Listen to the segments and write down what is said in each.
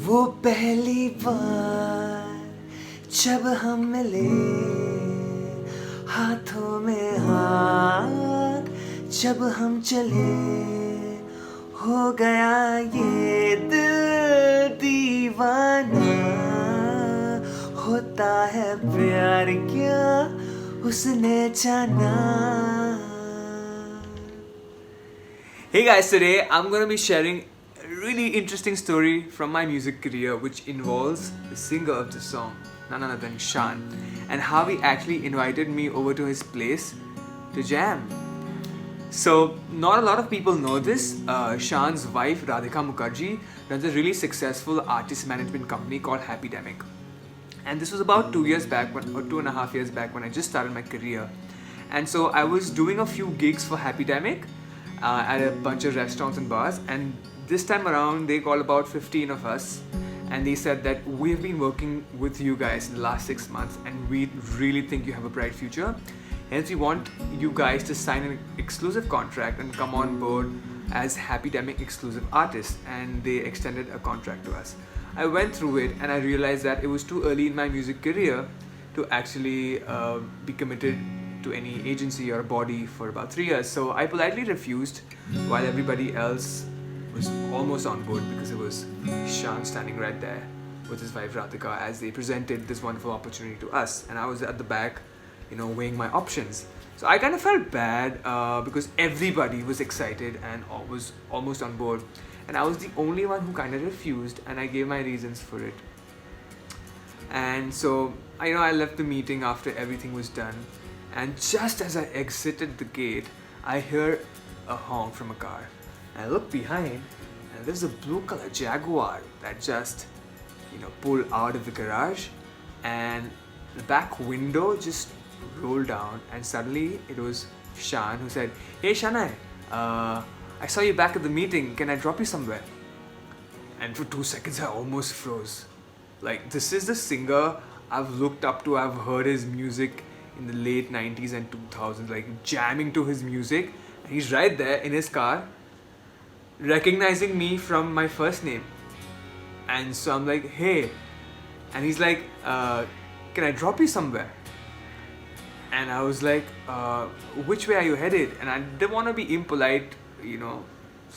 वो पहली बार जब हम मिले, हाथों में हाथ जब हम चले, हो गया ये दिल दीवाना, होता है प्यार क्या उसने जाना. Hey guys, today I'm going to be sharing a really interesting story from my music career which involves the singer of the song, none other than Shaan, and how he actually invited me over to his place to jam. So, not a lot of people know this. Shaan's wife, Radhika Mukherjee, runs a really successful artist management company called Happydemic. And this was about 2 years back, or 2.5 years back, when I just started my career. And so I was doing a few gigs for Happydemic at a bunch of restaurants and bars. And this time around, they called about 15 of us. And they said that we've been working with you guys in the last 6 months and we really think you have a bright future. Hence, we want you guys to sign an exclusive contract and come on board as Happydemic exclusive artists. And they extended a contract to us. I went through it and I realized that it was too early in my music career to actually be committed to any agency or body for about 3 years. So I politely refused while everybody else was almost on board, because it was Shaan standing right there with his wife Radhika as they presented this wonderful opportunity to us. And I was at the back, weighing my options. So I kind of felt bad because everybody was excited and was almost on board. And I was the only one who kind of refused, and I gave my reasons for it. And so, I left the meeting after everything was done. And just as I exited the gate, I heard a honk from a car. And I looked behind, and there's a blue color Jaguar that just, pulled out of the garage. And the back window just rolled down, and suddenly it was Shaan who said, "Hey Shanay, I saw you back at the meeting. Can I drop you somewhere?" And for 2 seconds, I almost froze. Like, this is the singer I've looked up to. I've heard his music in the late 90s and 2000s, like jamming to his music. And he's right there in his car, recognizing me from my first name. And so I'm like, "Hey." And he's like, "Can I drop you somewhere?" And I was like, "Which way are you headed?" And I didn't want to be impolite,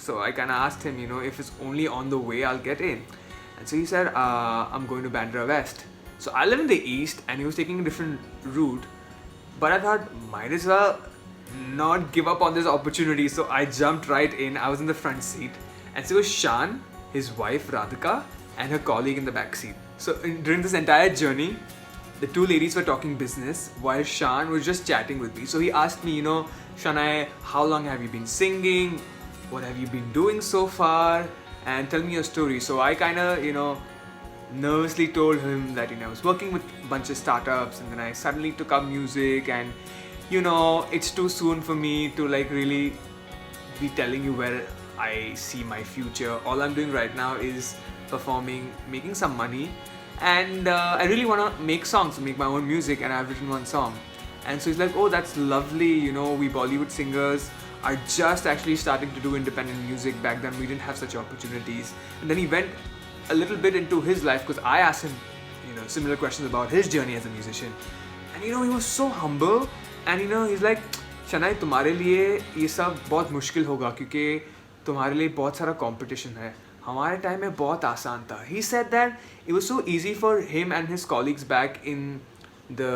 so I kind of asked him, if it's only on the way, I'll get in. And so he said, "I'm going to Bandra West." So I live in the east and he was taking a different route, but I thought, might as well not give up on this opportunity. So I jumped right in. I was in the front seat, and so it was Shaan, his wife Radhika, and her colleague in the back seat. So during this entire journey, the two ladies were talking business while Shaan was just chatting with me. So he asked me, "Shanay, how long have you been singing? What have you been doing so far? And tell me your story." So I kind of, nervously told him that, I was working with a bunch of startups, and then I suddenly took up music, and, it's too soon for me to really be telling you where I see my future. All I'm doing right now is performing, making some money. And I really want to make songs, make my own music, and I've written one song. And so he's like, "Oh, that's lovely. We Bollywood singers are just actually starting to do independent music. Back then, we didn't have such opportunities." And then he went a little bit into his life, because I asked him, similar questions about his journey as a musician. And he was so humble. And he's like, "Shanay, तुम्हारे लिए ये सब बहुत मुश्किल होगा क्योंकि तुम्हारे लिए बहुत सारा competition है. हमारे टाइम में बहुत आसान था." He said that it was so easy for him and his colleagues back in the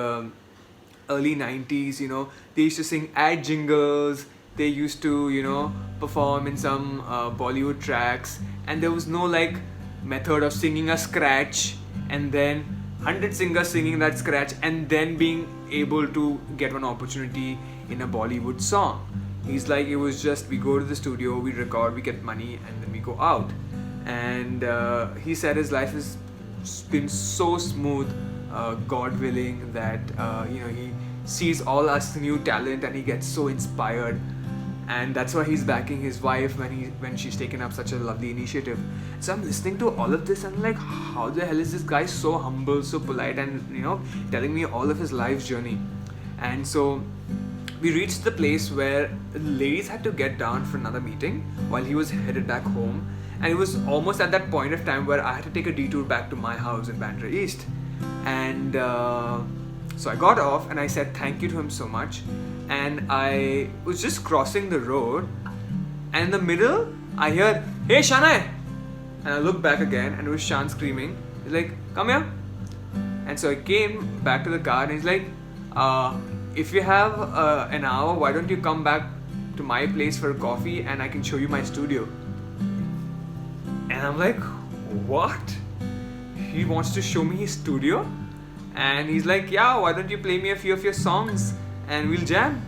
early 90s. They used to sing ad jingles. They used to, perform in some Bollywood tracks, and there was no method of singing a scratch and then 100 singers singing that scratch and then being able to get one opportunity in a Bollywood song. He's like, it was just, we go to the studio, we record, we get money, and then we go out. And he said his life has been so smooth, God willing, that he sees all us new talent and he gets so inspired. And that's why he's backing his wife when she's taken up such a lovely initiative. So I'm listening to all of this and I'm like, how the hell is this guy so humble, so polite, and telling me all of his life's journey. And so we reached the place where the ladies had to get down for another meeting while he was headed back home. And it was almost at that point of time where I had to take a detour back to my house in Bandra East. And so I got off and I said thank you to him so much. And I was just crossing the road, and in the middle I heard, "Hey Shanay!" And I looked back again, and it was Shaan screaming. He's like, "Come here." And so I came back to the car, and he's like, "If you have an hour, why don't you come back to my place for a coffee and I can show you my studio?" And I'm like, "What? He wants to show me his studio?" And he's like, "Yeah, why don't you play me a few of your songs and we'll jam?"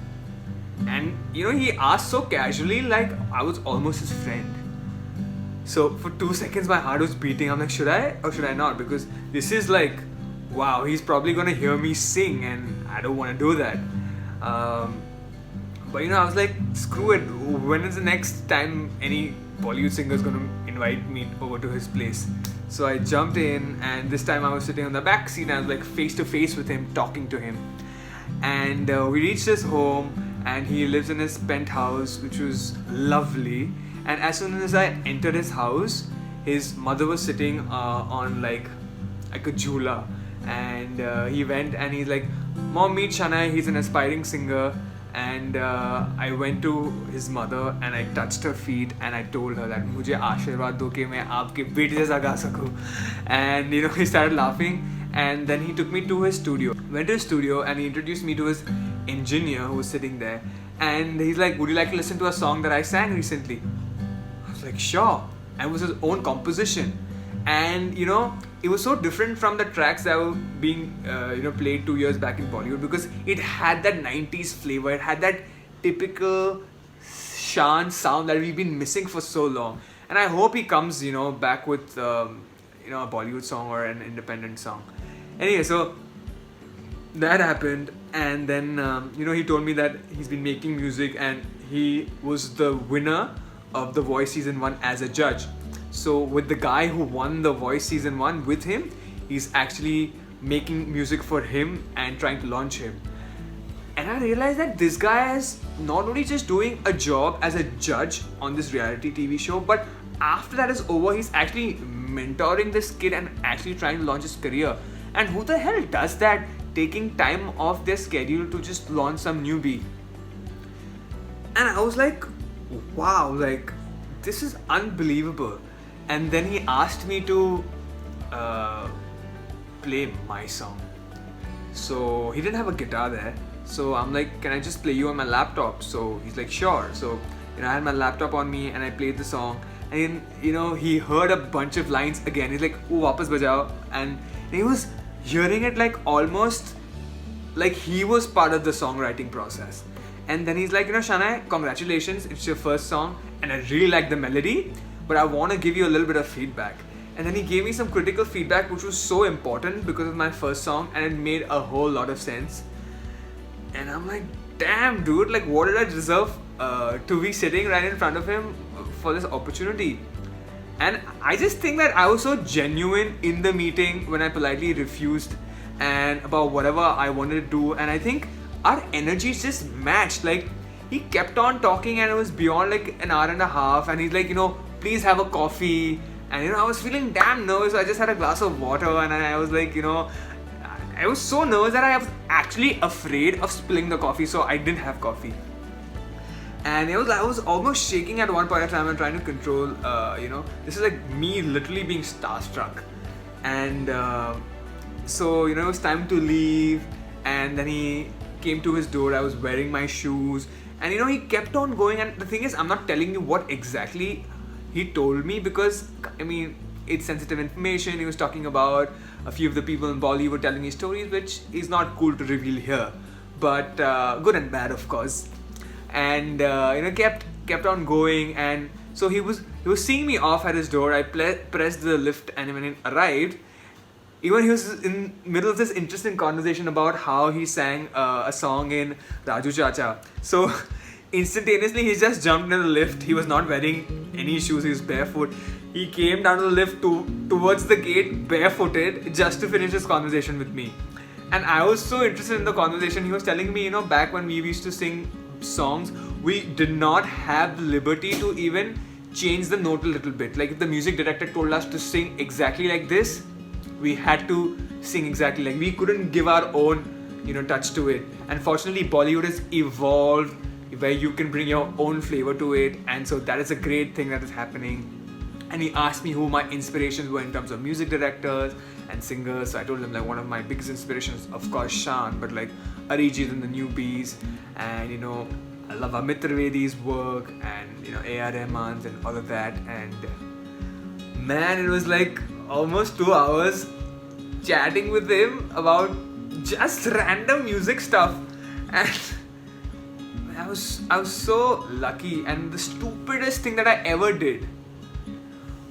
And he asked so casually, like I was almost his friend. So for 2 seconds my heart was beating. I'm like, should I or should I not? Because this is like, wow, he's probably gonna hear me sing and I don't want to do that. But I was like, screw it. When is the next time any Bollywood singer is gonna invite me over to his place? So I jumped in, and this time I was sitting on the back seat and I was like face to face with him, talking to him. And we reached his home, and he lives in his penthouse, which was lovely. And as soon as I entered his house, his mother was sitting on like a jhula. And he went and he's like, "Mom, meet Shanay, he's an aspiring singer." And I went to his mother and I touched her feet and I told her that मुझे आशीर्वाद दो कि मैं आपके बेटे जैसा गा सकूं. And he started laughing, and then he took me to his studio. Went to his studio and he introduced me to his engineer who was sitting there. And he's like, "Would you like to listen to a song that I sang recently?" I was like, "Sure." And it was his own composition. And it was so different from the tracks that were being played 2 years back in Bollywood, because it had that 90s flavor. It had that typical Shaan sound that we've been missing for so long. And I hope he comes back with a Bollywood song or an independent song. Anyway, so that happened, and then he told me that he's been making music and he was the winner of The Voice Season 1 as a judge. So with the guy who won The Voice Season 1 with him, he's actually making music for him and trying to launch him. And I realized that this guy is not only just doing a job as a judge on this reality TV show, but after that is over, he's actually mentoring this kid and actually trying to launch his career. And who the hell does that, taking time off their schedule to just launch some newbie? And I was like, wow, like this is unbelievable. And then he asked me to play my song. So he didn't have a guitar there. So I'm like, "Can I just play you on my laptop?" So he's like, "Sure." So I had my laptop on me and I played the song. And he heard a bunch of lines again. He's like, "Oh, wapas bajao." And he was hearing it like almost like he was part of the songwriting process. And then he's like, "Shanay, congratulations, it's your first song and I really like the melody, but I want to give you a little bit of feedback." And then he gave me some critical feedback, which was so important because of my first song, and it made a whole lot of sense. And I'm like, damn dude, like what did I deserve to be sitting right in front of him for this opportunity? And I just think that I was so genuine in the meeting when I politely refused and about whatever I wanted to do. And I think our energies just matched. Like he kept on talking and it was beyond like an hour and a half, and he's like, "Please have a coffee." And I was feeling damn nervous, so I just had a glass of water, and I was like, I was so nervous that I was actually afraid of spilling the coffee, so I didn't have coffee. And I was almost shaking at one point of time and trying to control, this is like me literally being starstruck. And so, it was time to leave, and then he came to his door. I was wearing my shoes, and he kept on going. And the thing is, I'm not telling you what exactly he told me because it's sensitive information. He was talking about a few of the people in Bollywood telling me stories, which is not cool to reveal here, but good and bad, of course. And kept on going, and so he was seeing me off at his door. I pressed the lift, and when it arrived, even he was in middle of this interesting conversation about how he sang a song in Raju Chacha. So instantaneously he just jumped in the lift. He was not wearing any shoes, he was barefoot. He came down to the lift towards the gate barefooted just to finish his conversation with me. And I was so interested in the conversation. He was telling me, back when we used to sing songs, we did not have the liberty to even change the note a little bit. Like if the music director told us to sing exactly like this, we had to sing exactly like, we couldn't give our own, touch to it. And fortunately, Bollywood has evolved where you can bring your own flavor to it, and so that is a great thing that is happening. And he asked me who my inspirations were in terms of music directors and singers. So I told him like one of my biggest inspirations, of course, Shaan, but like Arijit and the Newbies, and I love Amit Trivedi's work, and A.R. Rahman's and all of that. And man, it was like almost 2 hours chatting with him about just random music stuff, and I was so lucky. And the stupidest thing that I ever did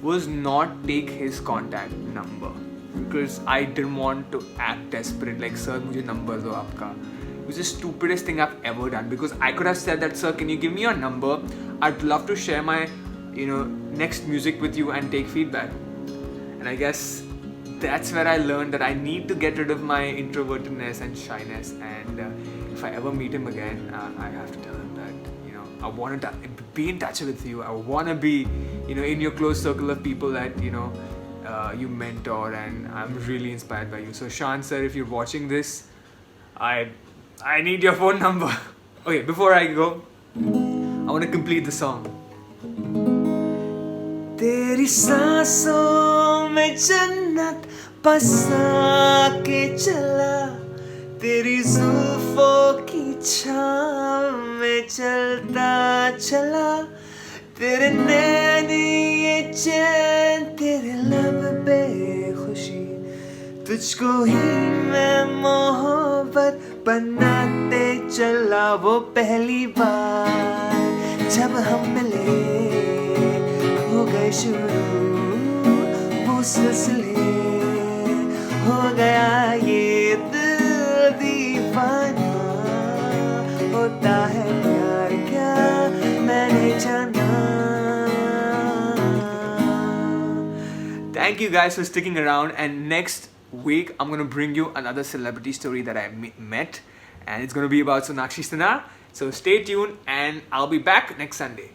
was not take his contact number, because I didn't want to act desperate, like, sir, mujhe number do aapka. It was the stupidest thing I've ever done, because I could have said that, sir, can you give me your number? I'd love to share my next music with you and take feedback. And I guess that's where I learned that I need to get rid of my introvertedness and shyness. And if I ever meet him again, I have to tell him that I want to be in touch with you. I want to be in your close circle of people that you mentor, and I'm really inspired by you. So Shaan sir, if you're watching this, I need your phone number. Okay, before I go, I want to complete the song. तेरी सांसों में जन्नत बसा के चला, तेरी जुल्फों की छाँव में चलता चला, तेरे नैन ये चैन, तेरे लब पे खुशी, तुझको ही मैं मोहब्बत बनाते चला। वो पहली बार जब हम मिले, हो गए शुरू वो सिलसिले, हो गया ये दिल दीवाना, होता है प्यार क्या मैंने जाना। Thank you guys for sticking around, and next week I'm gonna bring you another celebrity story that I met, and it's gonna be about Sonakshi Sinha. So stay tuned, and I'll be back next Sunday.